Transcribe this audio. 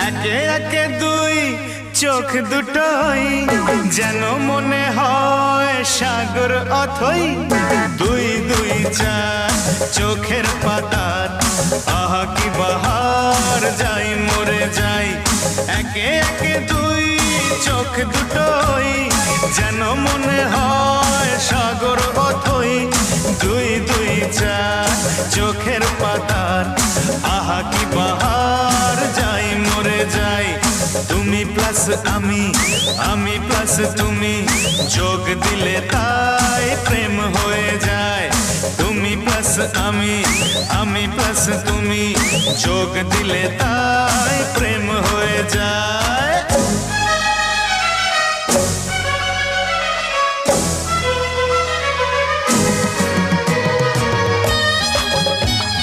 একে একে দুই চোখ দুটোই যেন মনে হয় সাগর অথই। দুই দুই চার চোখের পাতার আহা কি বাহার, যাই মরে যাই। একে একে দুই চোখ দুটোই যেন মনে হয় সাগর অথই। দুই দুই চার চোখের পাতার আহা কি বাহার, যাই মরে যাই। তুমি প্লাস আমি, আমি প্লাস তুমি, যোগ দিলে তাই প্রেম হয়ে যায়। তুমি প্লাস আমি, আমি প্লাস তুমি, যোগ দিলে তাই প্রেম হয়ে যায়।